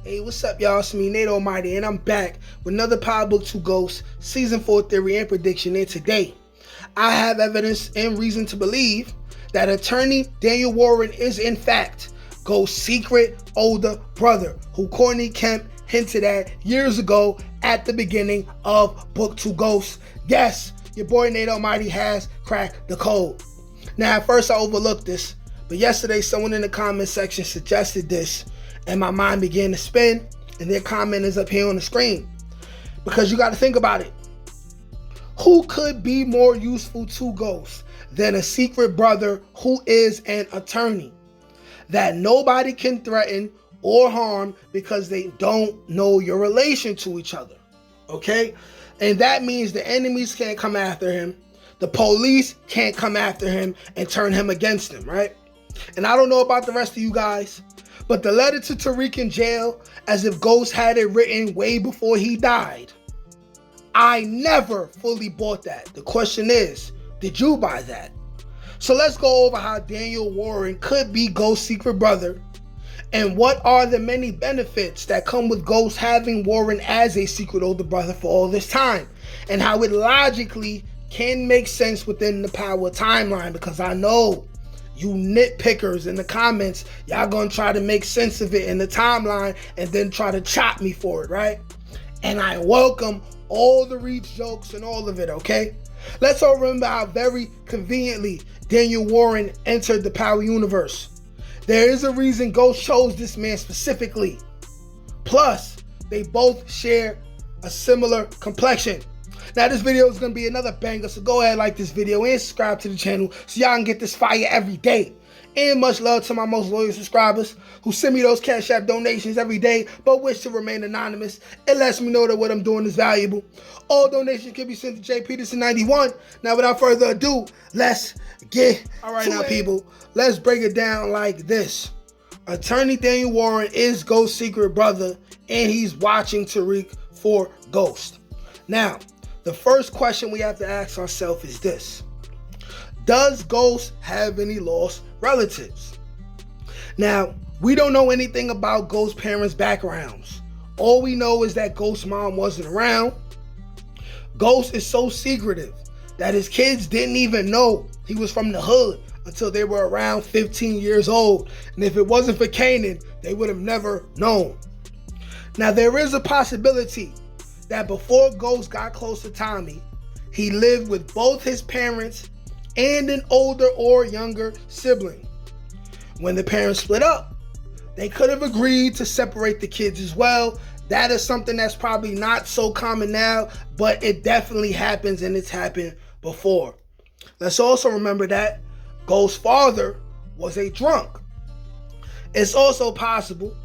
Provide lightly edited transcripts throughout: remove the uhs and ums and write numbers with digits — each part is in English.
Hey, what's up, y'all? It's me, Nate Almighty, and I'm back with another Power Book 2 Ghost Season 4 Theory and Prediction. And today, I have evidence and reason to believe that attorney Daniel Warren is, in fact, Ghost's secret older brother, who Courtney Kemp hinted at years ago at the beginning of Book 2 Ghost. Yes, your boy Nate Almighty has cracked the code. Now, at first I overlooked this, but yesterday someone in the comment section suggested this, and my mind began to spin, and their comment is up here on the screen. Because you got to think about it. Who could be more useful to Ghost than a secret brother who is an attorney that nobody can threaten or harm because they don't know your relation to each other? Okay? And that means the enemies can't come after him. The police can't come after him and turn him against him, right? And I don't know about the rest of you guys, but the letter to Tariq in jail, as if Ghost had it written way before he died, I never fully bought that. The question is, did you buy that? So let's go over how Daniel Warren could be Ghost's secret brother, and what are the many benefits that come with Ghost having Warren as a secret older brother for all this time, and how it logically can make sense within the Power timeline, because I know you nitpickers in the comments, y'all gonna try to make sense of it in the timeline and then try to chop me for it, right? And I welcome all the reach jokes and all of it, okay? Let's all remember how very conveniently Daniel Warren entered the Power universe. There is a reason Ghost chose this man specifically. Plus, they both share a similar complexion. Now, this video is going to be another banger, so go ahead, like this video and subscribe to the channel so y'all can get this fire every day. And much love to my most loyal subscribers who send me those Cash App donations every day but wish to remain anonymous. It lets me know that what I'm doing is valuable. All donations can be sent to J. Peterson91. Now, without further ado, let's get to it. People, let's break it down like this. Attorney Daniel Warren is Ghost's secret brother, and he's watching Tariq for Ghost. Now, the first question we have to ask ourselves is this. Does Ghost have any lost relatives? Now, we don't know anything about Ghost's parents' backgrounds. All we know is that Ghost's mom wasn't around. Ghost is so secretive that his kids didn't even know he was from the hood until they were around 15 years old. And if it wasn't for Kanan, they would have never known. Now, there is a possibility that before Ghost got close to Tommy, he lived with both his parents and an older or younger sibling. When the parents split up, they could have agreed to separate the kids as well. That is something that's probably not so common now, but it definitely happens, and it's happened before. Let's also remember that Ghost's father was a drunk. It's also possible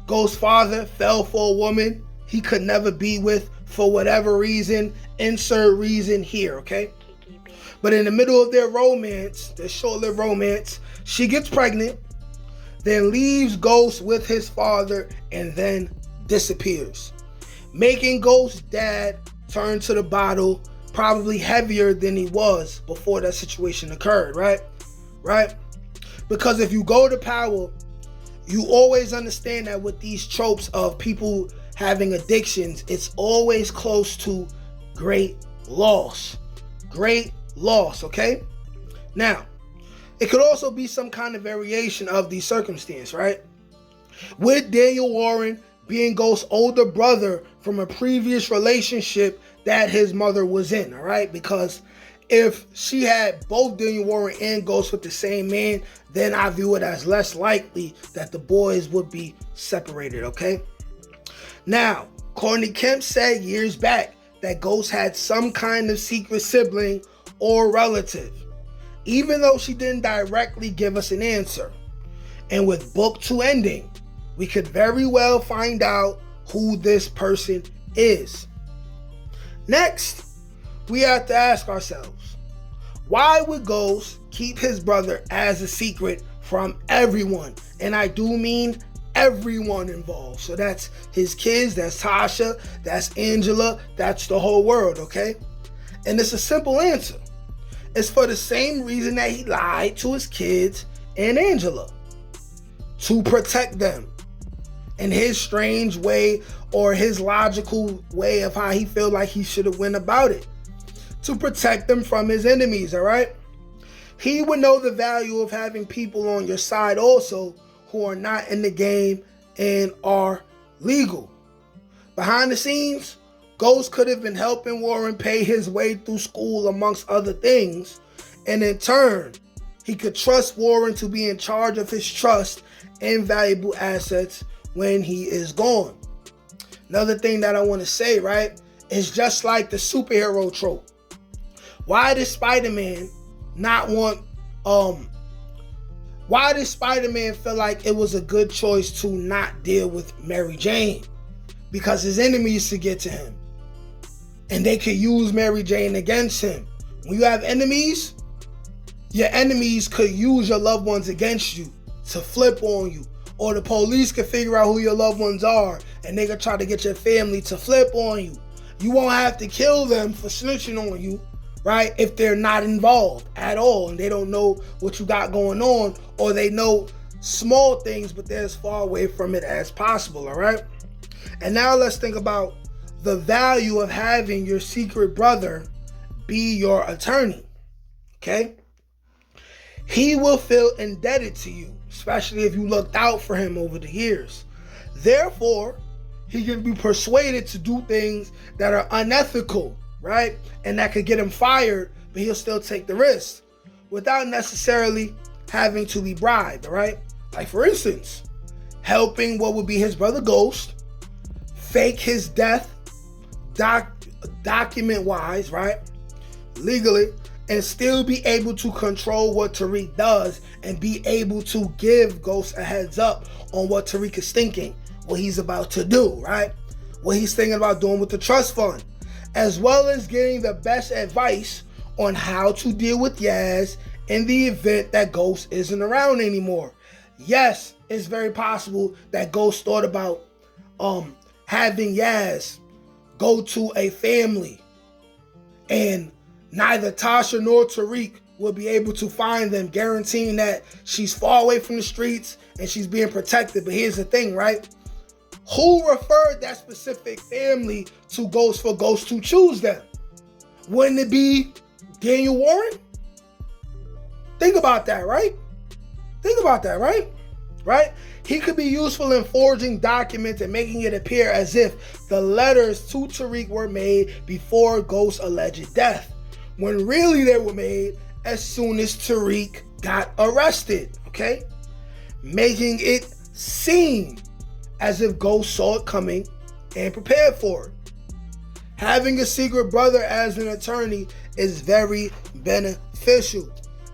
Ghost's father fell for a woman he could never be with for whatever reason. Insert reason here, okay? But in the middle of their romance, their short-lived romance, she gets pregnant, then leaves Ghost with his father, and then disappears, making Ghost's dad turn to the bottle, probably heavier than he was before that situation occurred, right? Because if you go to Power, you always understand that with these tropes of people having addictions, it's always close to great loss. Great loss, okay? Now, it could also be some kind of variation of the circumstance, right? With Daniel Warren being Ghost's older brother from a previous relationship that his mother was in, all right? Because if she had both Daniel Warren and Ghost with the same man, then I view it as less likely that the boys would be separated, okay? Now, Courtney Kemp said years back that Ghost had some kind of secret sibling or relative, even though she didn't directly give us an answer. And with Book 2 ending, we could very well find out who this person is. Next, we have to ask ourselves, why would Ghost keep his brother as a secret from everyone? And I do mean everyone involved. So that's his kids, that's Tasha, that's Angela, that's the whole world, okay? And it's a simple answer. It's for the same reason that he lied to his kids and Angela. To protect them. in his strange way or his logical way of how he feel like he should have went about it to protect them from his enemies, all right? He would know the value of having people on your side also who are not in the game and are legal. Behind the scenes, Ghost could have been helping Warren pay his way through school amongst other things, and in turn, he could trust Warren to be in charge of his trust and valuable assets when he is gone. Another thing that I want to say, right, is just like the superhero trope. Why does Spider-Man not want, why does Spider-Man feel like it was a good choice to not deal with Mary Jane? Because his enemies could get to him. And they could use Mary Jane against him. When you have enemies, your enemies could use your loved ones against you to flip on you. Or the police could figure out who your loved ones are and they could try to get your family to flip on you. You won't have to kill them for snitching on you, right? If they're not involved at all and they don't know what you got going on, or they know small things but they're as far away from it as possible, all right? And now let's think about the value of having your secret brother be your attorney, okay? He will feel indebted to you, especially if you looked out for him over the years. Therefore, he can be persuaded to do things that are unethical, right? And that could get him fired, but he'll still take the risk without necessarily having to be bribed, all right? Like, for instance, helping what would be his brother Ghost fake his death document-wise, right? Legally, and still be able to control what Tariq does and be able to give Ghost a heads up on what Tariq is thinking, what he's about to do, right? What he's thinking about doing with the trust fund, as well as getting the best advice on how to deal with Yaz in the event that Ghost isn't around anymore. Yes, it's very possible that Ghost thought about having Yaz go to a family and neither Tasha nor Tariq will be able to find them, guaranteeing that she's far away from the streets and she's being protected. But here's the thing, right? Who referred that specific family to Ghost for Ghost to choose them? Wouldn't it be Daniel Warren? Think about that, right? Think about that, right? Right? He could be useful in forging documents and making it appear as if the letters to Tariq were made before Ghost's alleged death, when really they were made as soon as Tariq got arrested, okay? Making it seem as if Ghost saw it coming and prepared for it. Having a secret brother as an attorney is very beneficial.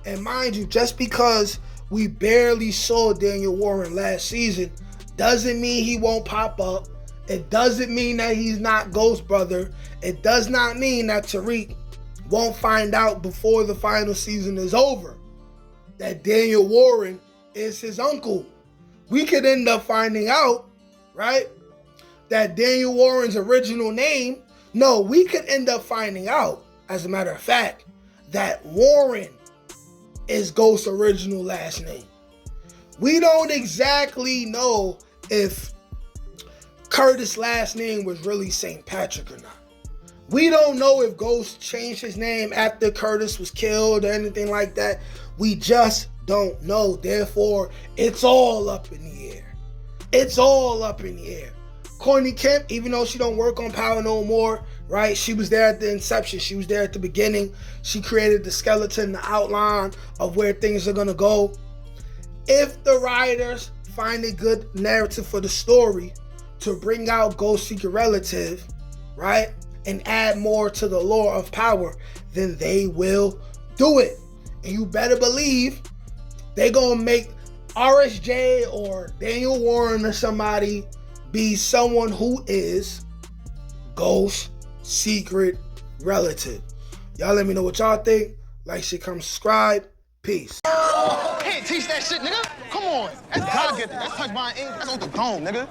And mind you, just because we barely saw Daniel Warren last season doesn't mean he won't pop up. It doesn't mean that he's not Ghost brother. It does not mean that Tariq won't find out before the final season is over that Daniel Warren is his uncle. We could end up finding out, right, that Daniel Warren's original name, no, we could end up finding out, as a matter of fact, that Warren is Ghost's original last name. We don't exactly know if Curtis' last name was really St. Patrick or not. We don't know if Ghost changed his name after Curtis was killed or anything like that. We just don't know. Therefore, it's all up in the air. It's all up in the air. Courtney Kemp, even though she don't work on Power no more, right? She was there at the inception. She was there at the beginning. She created the skeleton, the outline of where things are going to go. If the writers find a good narrative for the story to bring out Ghost's secret relative, right, and add more to the lore of Power, then they will do it. And you better believe they're going to make RSJ or Daniel Warren or somebody be someone who is Ghost's secret relative. Y'all let me know what y'all think. Like, shit, comment, subscribe. Peace. Can't teach that shit, nigga. Come on. That's God get that. That's touch my ink. That's on the dome, nigga.